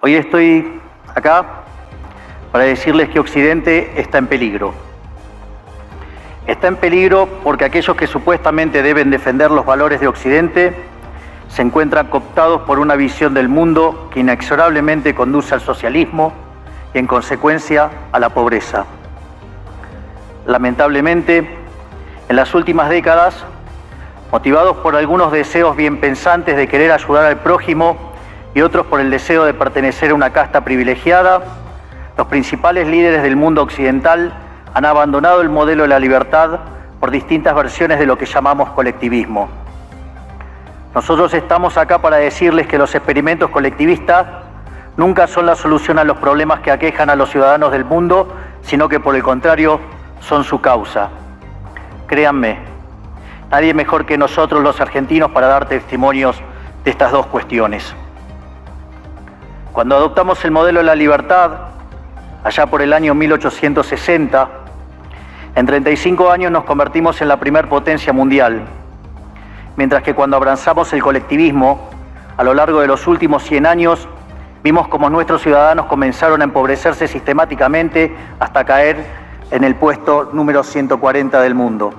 Hoy estoy acá para decirles que Occidente está en peligro. Está en peligro porque aquellos que supuestamente deben defender los valores de Occidente se encuentran cooptados por una visión del mundo que inexorablemente conduce al socialismo y, en consecuencia, a la pobreza. Lamentablemente, en las últimas décadas, motivados por algunos deseos bien pensantes de querer ayudar al prójimo y otros por el deseo de pertenecer a una casta privilegiada, los principales líderes del mundo occidental han abandonado el modelo de la libertad por distintas versiones de lo que llamamos colectivismo. Nosotros estamos acá para decirles que los experimentos colectivistas nunca son la solución a los problemas que aquejan a los ciudadanos del mundo, sino que por el contrario son su causa. Créanme, nadie mejor que nosotros los argentinos para dar testimonios de estas dos cuestiones. Cuando adoptamos el modelo de la libertad, allá por el año 1860, en 35 años nos convertimos en la primer potencia mundial, mientras que cuando abrazamos el colectivismo, a lo largo de los últimos 100 años, vimos como nuestros ciudadanos comenzaron a empobrecerse sistemáticamente hasta caer en el puesto número 140 del mundo.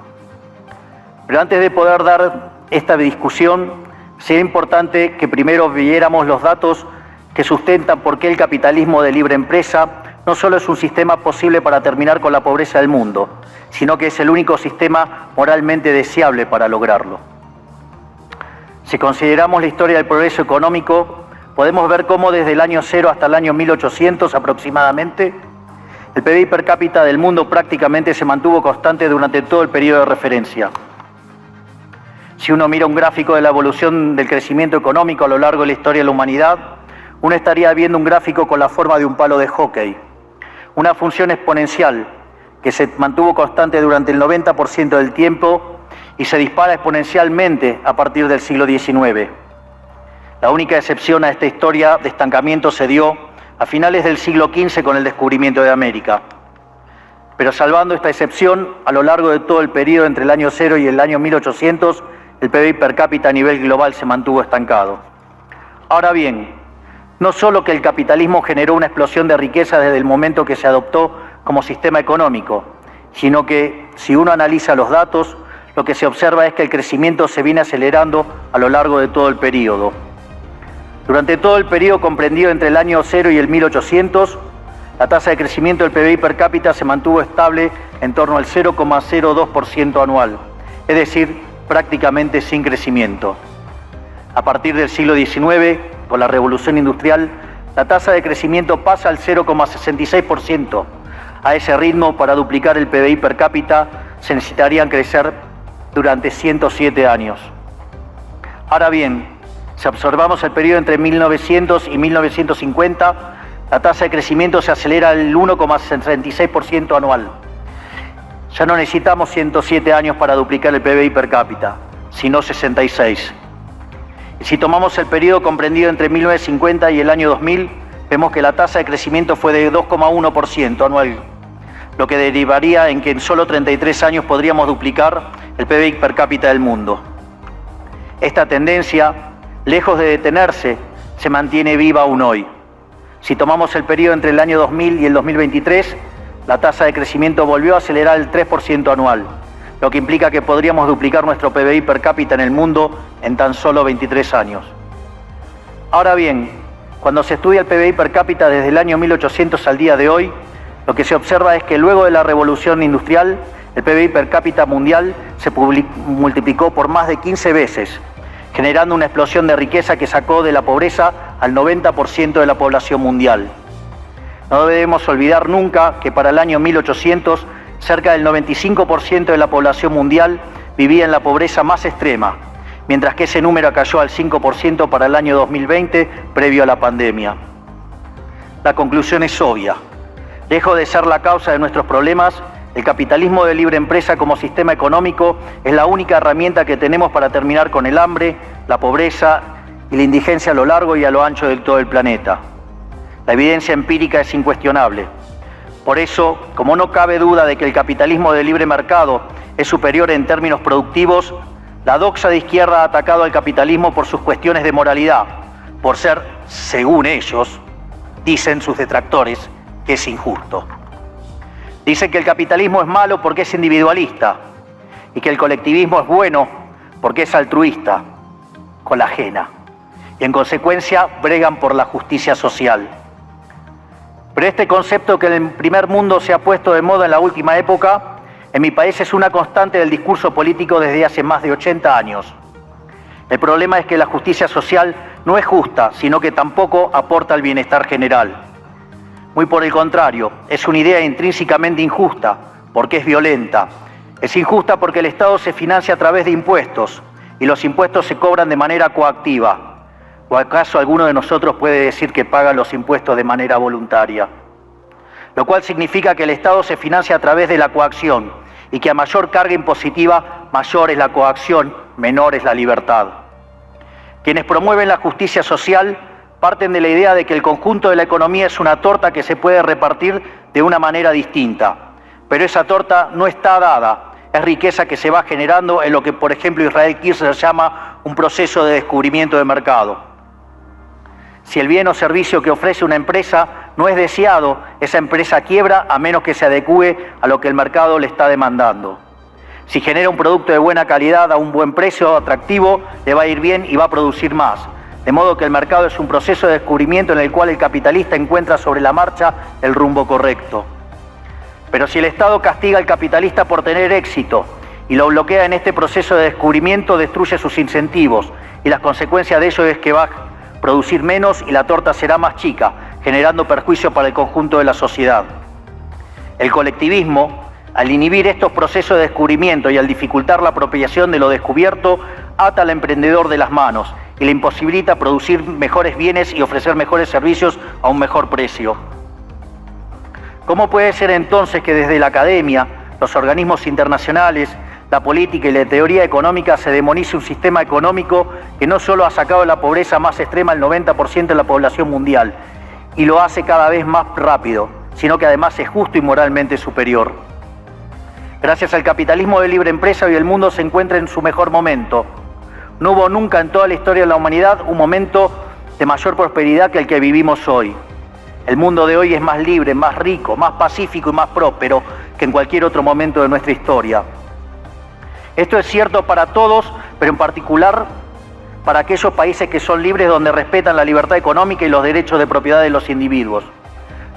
Pero antes de poder dar esta discusión, sería importante que primero viéramos los datos que sustentan por qué el capitalismo de libre empresa no solo es un sistema posible para terminar con la pobreza del mundo, sino que es el único sistema moralmente deseable para lograrlo. Si consideramos la historia del progreso económico, podemos ver cómo desde el año 0 hasta el año 1800 aproximadamente, el PBI per cápita del mundo prácticamente se mantuvo constante durante todo el periodo de referencia. Si uno mira un gráfico de la evolución del crecimiento económico a lo largo de la historia de la humanidad, uno estaría viendo un gráfico con la forma de un palo de hockey, una función exponencial que se mantuvo constante durante el 90% del tiempo y se dispara exponencialmente a partir del siglo XIX. La única excepción a esta historia de estancamiento se dio a finales del siglo XV con el descubrimiento de América. Pero salvando esta excepción, a lo largo de todo el periodo entre el año 0 y el año 1800, el PBI per cápita a nivel global se mantuvo estancado. Ahora bien, no solo que el capitalismo generó una explosión de riqueza desde el momento que se adoptó como sistema económico, sino que, si uno analiza los datos, lo que se observa es que el crecimiento se viene acelerando a lo largo de todo el periodo. Durante todo el periodo comprendido entre el año 0 y el 1800, la tasa de crecimiento del PBI per cápita se mantuvo estable en torno al 0,02% anual, es decir, prácticamente sin crecimiento. A partir del siglo XIX, con la revolución industrial, la tasa de crecimiento pasa al 0,66%. A ese ritmo, para duplicar el PBI per cápita, se necesitarían crecer durante 107 años. Ahora bien, si observamos el periodo entre 1900 y 1950, la tasa de crecimiento se acelera al 1,66% anual. Ya no necesitamos 107 años para duplicar el PBI per cápita, sino 66. Y si tomamos el periodo comprendido entre 1950 y el año 2000, vemos que la tasa de crecimiento fue de 2,1% anual, lo que derivaría en que en solo 33 años podríamos duplicar el PBI per cápita del mundo. Esta tendencia, lejos de detenerse, se mantiene viva aún hoy. Si tomamos el periodo entre el año 2000 y el 2023, la tasa de crecimiento volvió a acelerar el 3% anual, lo que implica que podríamos duplicar nuestro PBI per cápita en el mundo en tan solo 23 años. Ahora bien, cuando se estudia el PBI per cápita desde el año 1800 al día de hoy, lo que se observa es que luego de la revolución industrial, el PBI per cápita mundial se multiplicó por más de 15 veces, generando una explosión de riqueza que sacó de la pobreza al 90% de la población mundial. No debemos olvidar nunca que para el año 1800, cerca del 95% de la población mundial vivía en la pobreza más extrema, mientras que ese número cayó al 5% para el año 2020, previo a la pandemia. La conclusión es obvia. Lejos de ser la causa de nuestros problemas, el capitalismo de libre empresa como sistema económico es la única herramienta que tenemos para terminar con el hambre, la pobreza y la indigencia a lo largo y a lo ancho de todo el planeta. La evidencia empírica es incuestionable. Por eso, como no cabe duda de que el capitalismo de libre mercado es superior en términos productivos, la doxa de izquierda ha atacado al capitalismo por sus cuestiones de moralidad, por ser, según ellos, dicen sus detractores que es injusto. Dicen que el capitalismo es malo porque es individualista y que el colectivismo es bueno porque es altruista, con la ajena, y en consecuencia bregan por la justicia social. Pero este concepto que en el primer mundo se ha puesto de moda en la última época, en mi país es una constante del discurso político desde hace más de 80 años. El problema es que la justicia social no es justa, sino que tampoco aporta al bienestar general. Muy por el contrario, es una idea intrínsecamente injusta, porque es violenta. Es injusta porque el Estado se financia a través de impuestos, y los impuestos se cobran de manera coactiva. ¿O acaso alguno de nosotros puede decir que paga los impuestos de manera voluntaria? Lo cual significa que el Estado se financia a través de la coacción, y que a mayor carga impositiva, mayor es la coacción, menor es la libertad. Quienes promueven la justicia social parten de la idea de que el conjunto de la economía es una torta que se puede repartir de una manera distinta. Pero esa torta no está dada, es riqueza que se va generando en lo que, por ejemplo, Israel Kirzler llama un proceso de descubrimiento de mercado. Si el bien o servicio que ofrece una empresa no es deseado, esa empresa quiebra a menos que se adecúe a lo que el mercado le está demandando. Si genera un producto de buena calidad a un buen precio atractivo, le va a ir bien y va a producir más. De modo que el mercado es un proceso de descubrimiento en el cual el capitalista encuentra sobre la marcha el rumbo correcto. Pero si el Estado castiga al capitalista por tener éxito y lo bloquea en este proceso de descubrimiento, destruye sus incentivos, y las consecuencias de ello es que va a producir menos y la torta será más chica, generando perjuicio para el conjunto de la sociedad. El colectivismo, al inhibir estos procesos de descubrimiento y al dificultar la apropiación de lo descubierto, ata al emprendedor de las manos y le imposibilita producir mejores bienes y ofrecer mejores servicios a un mejor precio. ¿Cómo puede ser entonces que desde la academia, los organismos internacionales, la política y la teoría económica se demonice un sistema económico que no solo ha sacado de la pobreza más extrema al 90% de la población mundial y lo hace cada vez más rápido, sino que además es justo y moralmente superior? Gracias al capitalismo de libre empresa, hoy el mundo se encuentra en su mejor momento. No hubo nunca en toda la historia de la humanidad un momento de mayor prosperidad que el que vivimos hoy. El mundo de hoy es más libre, más rico, más pacífico y más próspero que en cualquier otro momento de nuestra historia. Esto es cierto para todos, pero en particular para aquellos países que son libres, donde respetan la libertad económica y los derechos de propiedad de los individuos.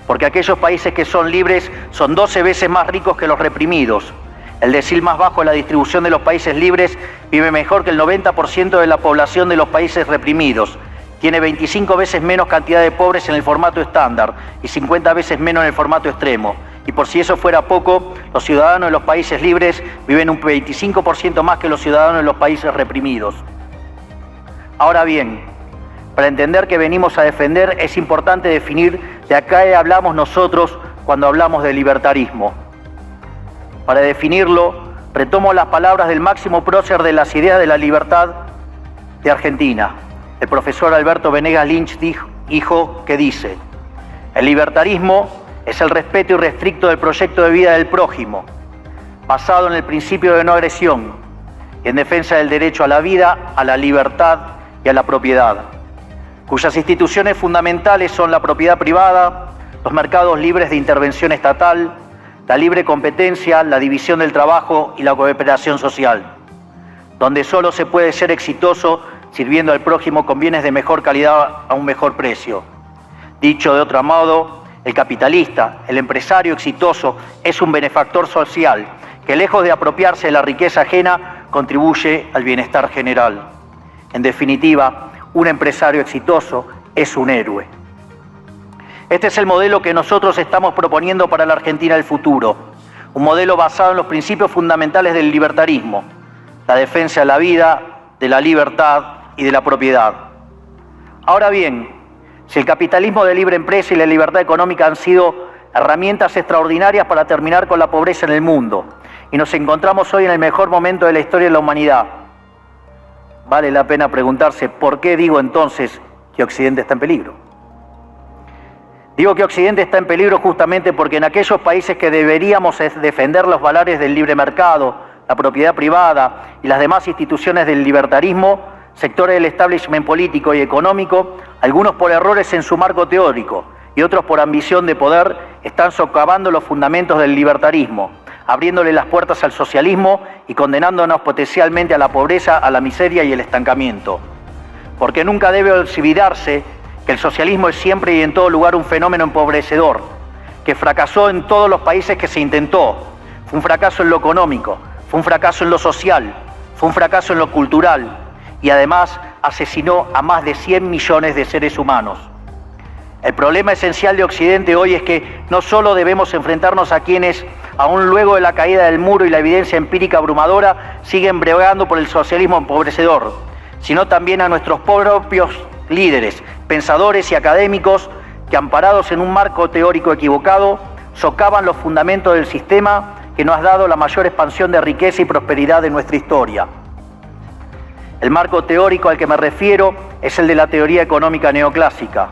Porque aquellos países que son libres son 12 veces más ricos que los reprimidos. El decil más bajo de la distribución de los países libres vive mejor que el 90% de la población de los países reprimidos. Tiene 25 veces menos cantidad de pobres en el formato estándar y 50 veces menos en el formato extremo. Y por si eso fuera poco, los ciudadanos de los países libres viven un 25% más que los ciudadanos de los países reprimidos. Ahora bien, para entender qué venimos a defender es importante definir de a qué hablamos nosotros cuando hablamos de libertarismo. Para definirlo, retomo las palabras del máximo prócer de las ideas de la libertad de Argentina, el profesor Alberto Venegas Lynch, dijo que dice: el libertarismo es el respeto irrestricto del proyecto de vida del prójimo, basado en el principio de no agresión y en defensa del derecho a la vida, a la libertad y a la propiedad, cuyas instituciones fundamentales son la propiedad privada, los mercados libres de intervención estatal, la libre competencia, la división del trabajo y la cooperación social, donde solo se puede ser exitoso sirviendo al prójimo con bienes de mejor calidad a un mejor precio. Dicho de otro modo, el capitalista, el empresario exitoso, es un benefactor social que, lejos de apropiarse de la riqueza ajena, contribuye al bienestar general. En definitiva, un empresario exitoso es un héroe. Este es el modelo que nosotros estamos proponiendo para la Argentina del futuro, un modelo basado en los principios fundamentales del libertarismo, la defensa de la vida, de la libertad y de la propiedad. Ahora bien, si el capitalismo de libre empresa y la libertad económica han sido herramientas extraordinarias para terminar con la pobreza en el mundo, y nos encontramos hoy en el mejor momento de la historia de la humanidad, vale la pena preguntarse por qué digo entonces que Occidente está en peligro. Digo que Occidente está en peligro justamente porque en aquellos países que deberíamos defender los valores del libre mercado, la propiedad privada y las demás instituciones del libertarismo, sectores del establishment político y económico, algunos por errores en su marco teórico y otros por ambición de poder, están socavando los fundamentos del libertarismo, abriéndole las puertas al socialismo y condenándonos potencialmente a la pobreza, a la miseria y el estancamiento. Porque nunca debe olvidarse que el socialismo es siempre y en todo lugar un fenómeno empobrecedor, que fracasó en todos los países que se intentó. Fue un fracaso en lo económico, fue un fracaso en lo social, fue un fracaso en lo cultural y además asesinó a más de 100 millones de seres humanos. El problema esencial de Occidente hoy es que no solo debemos enfrentarnos a quienes, aún luego de la caída del muro y la evidencia empírica abrumadora, siguen bregando por el socialismo empobrecedor, sino también a nuestros propios líderes, pensadores y académicos que, amparados en un marco teórico equivocado, socavan los fundamentos del sistema que nos ha dado la mayor expansión de riqueza y prosperidad de nuestra historia. El marco teórico al que me refiero es el de la teoría económica neoclásica,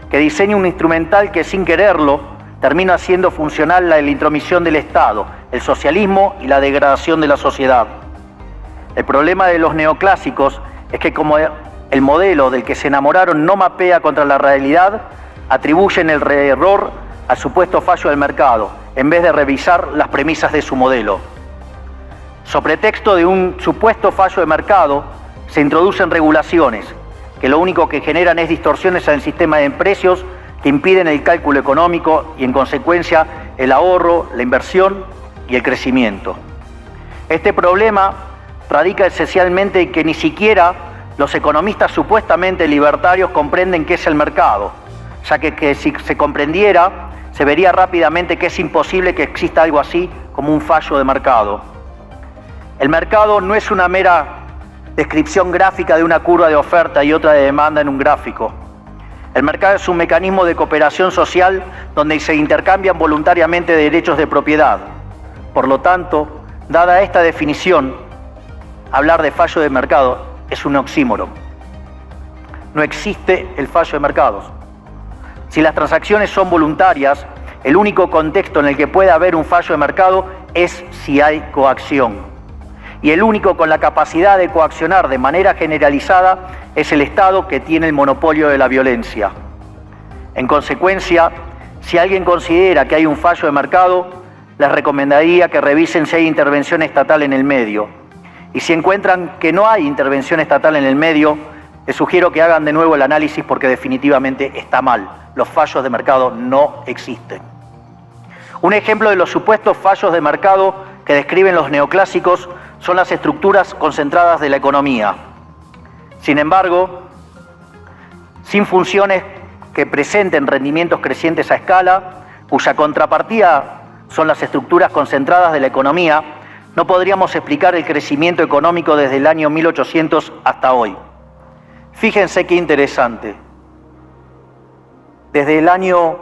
que diseña un instrumental que sin quererlo termina haciendo funcional la intromisión del Estado, el socialismo y la degradación de la sociedad. El problema de los neoclásicos es que como el modelo del que se enamoraron no mapea contra la realidad, atribuyen el error al supuesto fallo del mercado, en vez de revisar las premisas de su modelo. Sobre pretexto de un supuesto fallo de mercado, se introducen regulaciones que lo único que generan es distorsiones en el sistema de precios que impiden el cálculo económico y en consecuencia el ahorro, la inversión y el crecimiento. Este problema radica esencialmente en que ni siquiera los economistas supuestamente libertarios comprenden qué es el mercado, ya que si se comprendiera, se vería rápidamente que es imposible que exista algo así como un fallo de mercado. El mercado no es una mera descripción gráfica de una curva de oferta y otra de demanda en un gráfico. El mercado es un mecanismo de cooperación social donde se intercambian voluntariamente derechos de propiedad. Por lo tanto, dada esta definición, hablar de fallo de mercado es un oxímoron. No existe el fallo de mercados. Si las transacciones son voluntarias, el único contexto en el que puede haber un fallo de mercado es si hay coacción. Y el único con la capacidad de coaccionar de manera generalizada es el Estado, que tiene el monopolio de la violencia. En consecuencia, si alguien considera que hay un fallo de mercado, les recomendaría que revisen si hay intervención estatal en el medio. Y si encuentran que no hay intervención estatal en el medio, les sugiero que hagan de nuevo el análisis porque definitivamente está mal. Los fallos de mercado no existen. Un ejemplo de los supuestos fallos de mercado que describen los neoclásicos son las estructuras concentradas de la economía. Sin embargo, sin funciones que presenten rendimientos crecientes a escala, cuya contrapartida son las estructuras concentradas de la economía, no podríamos explicar el crecimiento económico desde el año 1800 hasta hoy. Fíjense qué interesante. Desde el año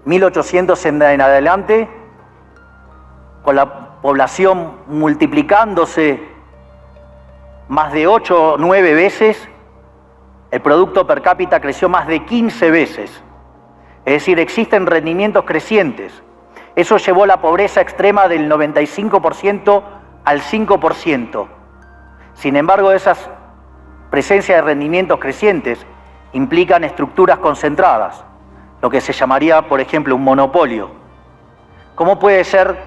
1800 en adelante, con la población multiplicándose más de 8 o 9 veces, el producto per cápita creció más de 15 veces. Es decir, existen rendimientos crecientes. Eso llevó la pobreza extrema del 95% al 5%. Sin embargo, esas presencias de rendimientos crecientes implican estructuras concentradas, lo que se llamaría, por ejemplo, un monopolio. ¿Cómo puede ser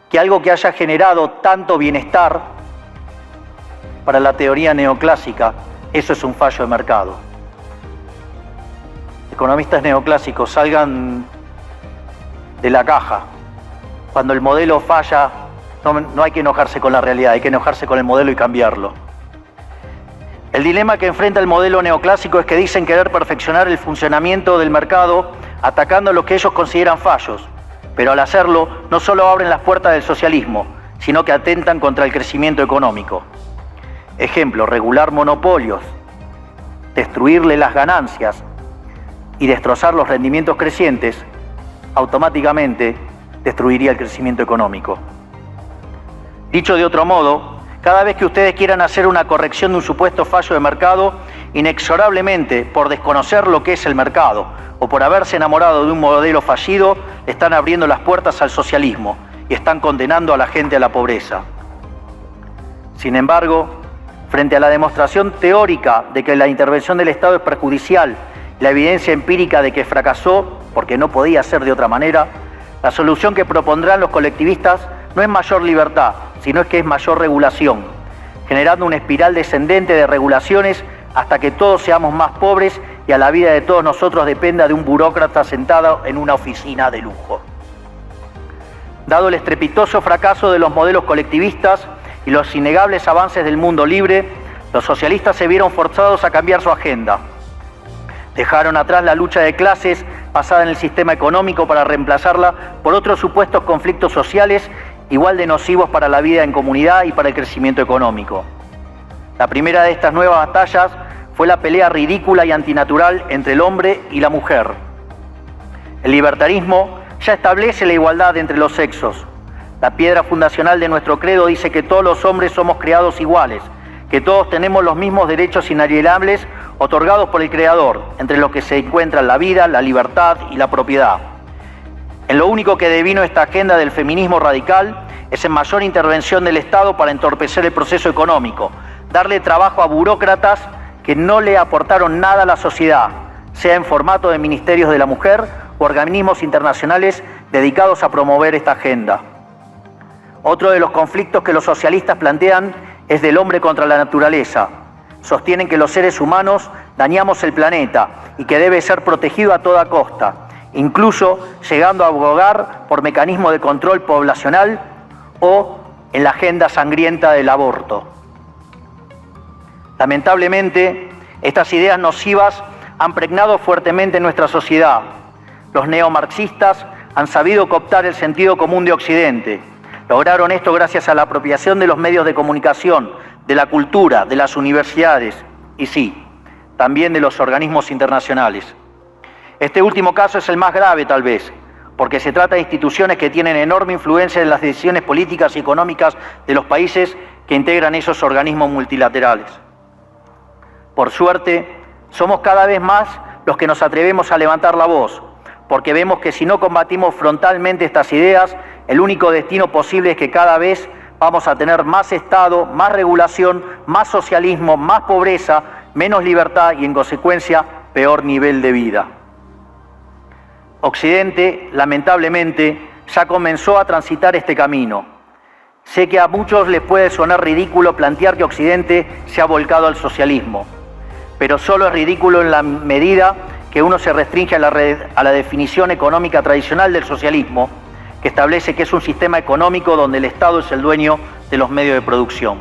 que algo que haya generado tanto bienestar para la teoría neoclásica, eso es un fallo de mercado? Economistas neoclásicos, salgan de la caja. Cuando el modelo falla, no hay que enojarse con la realidad, hay que enojarse con el modelo y cambiarlo. El dilema que enfrenta el modelo neoclásico es que dicen querer perfeccionar el funcionamiento del mercado atacando lo que ellos consideran fallos, pero al hacerlo no solo abren las puertas del socialismo, sino que atentan contra el crecimiento económico. Ejemplo, regular monopolios, destruirle las ganancias y destrozar los rendimientos crecientes, automáticamente destruiría el crecimiento económico. Dicho de otro modo, cada vez que ustedes quieran hacer una corrección de un supuesto fallo de mercado, inexorablemente, por desconocer lo que es el mercado o por haberse enamorado de un modelo fallido, están abriendo las puertas al socialismo y están condenando a la gente a la pobreza. Sin embargo, frente a la demostración teórica de que la intervención del Estado es perjudicial la evidencia empírica de que fracasó, porque no podía ser de otra manera, la solución que propondrán los colectivistas no es mayor libertad, sino que es mayor regulación, generando una espiral descendente de regulaciones hasta que todos seamos más pobres y a la vida de todos nosotros dependa de un burócrata sentado en una oficina de lujo. Dado el estrepitoso fracaso de los modelos colectivistas y los innegables avances del mundo libre, los socialistas se vieron forzados a cambiar su agenda. Dejaron atrás la lucha de clases basada en el sistema económico para reemplazarla por otros supuestos conflictos sociales igual de nocivos para la vida en comunidad y para el crecimiento económico. La primera de estas nuevas batallas fue la pelea ridícula y antinatural entre el hombre y la mujer. El libertarismo ya establece la igualdad entre los sexos. La piedra fundacional de nuestro credo dice que todos los hombres somos creados iguales, que todos tenemos los mismos derechos inalienables otorgados por el Creador, entre los que se encuentran la vida, la libertad y la propiedad. En lo único que devino esta agenda del feminismo radical es en mayor intervención del Estado para entorpecer el proceso económico, darle trabajo a burócratas que no le aportaron nada a la sociedad, sea en formato de ministerios de la mujer o organismos internacionales dedicados a promover esta agenda. Otro de los conflictos que los socialistas plantean es del hombre contra la naturaleza. Sostienen que los seres humanos dañamos el planeta y que debe ser protegido a toda costa, incluso llegando a abogar por mecanismos de control poblacional o en la agenda sangrienta del aborto. Lamentablemente, estas ideas nocivas han pregnado fuertemente nuestra sociedad. Los neomarxistas han sabido cooptar el sentido común de Occidente. Lograron esto gracias a la apropiación de los medios de comunicación, de la cultura, de las universidades y sí, también de los organismos internacionales. Este último caso es el más grave tal vez, porque se trata de instituciones que tienen enorme influencia en las decisiones políticas y económicas de los países que integran esos organismos multilaterales. Por suerte, somos cada vez más los que nos atrevemos a levantar la voz, porque vemos que si no combatimos frontalmente estas ideas, el único destino posible es que cada vez vamos a tener más Estado, más regulación, más socialismo, más pobreza, menos libertad y, en consecuencia, peor nivel de vida. Occidente, lamentablemente, ya comenzó a transitar este camino. Sé que a muchos les puede sonar ridículo plantear que Occidente se ha volcado al socialismo, pero solo es ridículo en la medida que uno se restringe a la definición económica tradicional del socialismo, que establece que es un sistema económico donde el Estado es el dueño de los medios de producción.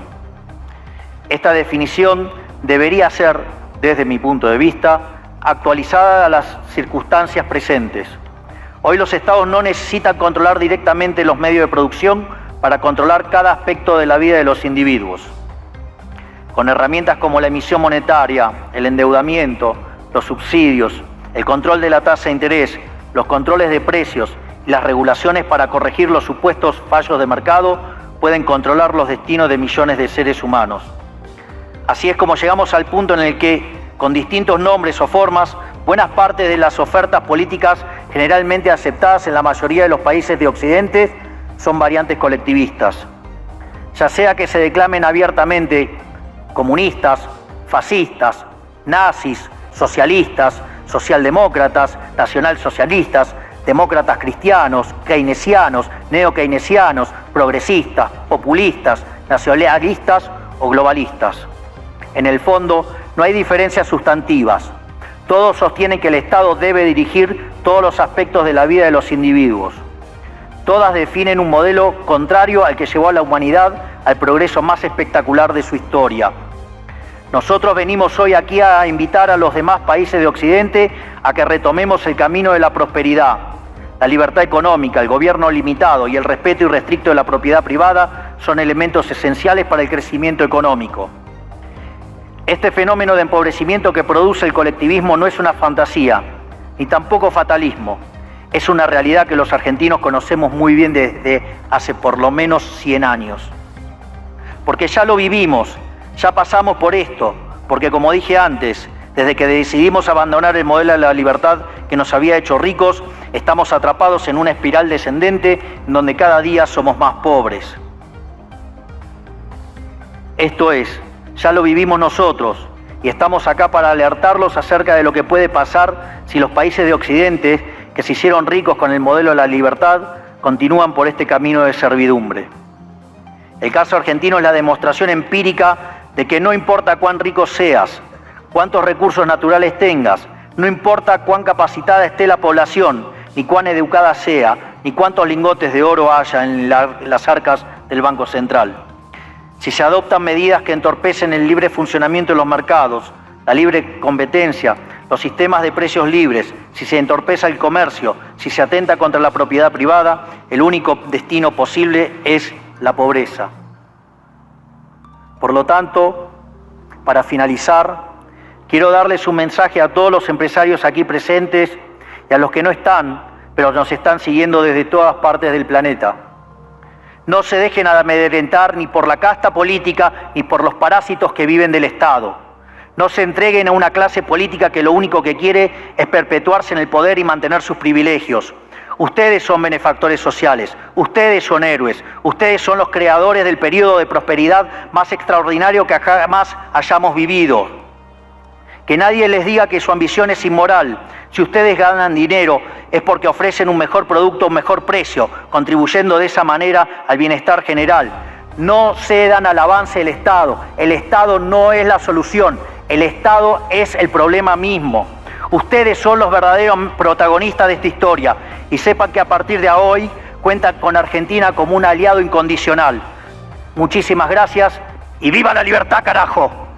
Esta definición debería ser, desde mi punto de vista, actualizada a las circunstancias presentes. Hoy los Estados no necesitan controlar directamente los medios de producción para controlar cada aspecto de la vida de los individuos. Con herramientas como la emisión monetaria, el endeudamiento, los subsidios, el control de la tasa de interés, los controles de precios y las regulaciones para corregir los supuestos fallos de mercado, pueden controlar los destinos de millones de seres humanos. Así es como llegamos al punto en el que, con distintos nombres o formas, buenas partes de las ofertas políticas generalmente aceptadas en la mayoría de los países de Occidente son variantes colectivistas. Ya sea que se declamen abiertamente comunistas, fascistas, nazis, socialistas, socialdemócratas, nacionalsocialistas, demócratas cristianos, keynesianos, neokeynesianos, progresistas, populistas, nacionalistas o globalistas. En el fondo, no hay diferencias sustantivas. Todos sostienen que el Estado debe dirigir todos los aspectos de la vida de los individuos. Todas definen un modelo contrario al que llevó a la humanidad al progreso más espectacular de su historia. Nosotros venimos hoy aquí a invitar a los demás países de Occidente a que retomemos el camino de la prosperidad. La libertad económica, el gobierno limitado y el respeto irrestricto de la propiedad privada son elementos esenciales para el crecimiento económico. Este fenómeno de empobrecimiento que produce el colectivismo no es una fantasía, ni tampoco fatalismo. Es una realidad que los argentinos conocemos muy bien desde hace por lo menos 100 años. Porque ya lo vivimos, ya pasamos por esto, porque como dije antes, desde que decidimos abandonar el modelo de la libertad que nos había hecho ricos, estamos atrapados en una espiral descendente en donde cada día somos más pobres. Esto es, ya lo vivimos nosotros y estamos acá para alertarlos acerca de lo que puede pasar si los países de Occidente, que se hicieron ricos con el modelo de la libertad, continúan por este camino de servidumbre. El caso argentino es la demostración empírica de que no importa cuán rico seas, cuántos recursos naturales tengas, no importa cuán capacitada esté la población, ni cuán educada sea, ni cuántos lingotes de oro haya en las arcas del Banco Central. Si se adoptan medidas que entorpecen el libre funcionamiento de los mercados, la libre competencia, los sistemas de precios libres, si se entorpece el comercio, si se atenta contra la propiedad privada, el único destino posible es la pobreza. Por lo tanto, para finalizar, quiero darles un mensaje a todos los empresarios aquí presentes y a los que no están, pero nos están siguiendo desde todas partes del planeta. No se dejen amedrentar ni por la casta política ni por los parásitos que viven del Estado. No se entreguen a una clase política que lo único que quiere es perpetuarse en el poder y mantener sus privilegios. Ustedes son benefactores sociales, ustedes son héroes, ustedes son los creadores del periodo de prosperidad más extraordinario que jamás hayamos vivido. Que nadie les diga que su ambición es inmoral. Si ustedes ganan dinero es porque ofrecen un mejor producto a un mejor precio, contribuyendo de esa manera al bienestar general. No cedan al avance del Estado. El Estado no es la solución. El Estado es el problema mismo. Ustedes son los verdaderos protagonistas de esta historia y sepan que a partir de hoy cuentan con Argentina como un aliado incondicional. Muchísimas gracias y ¡viva la libertad, carajo!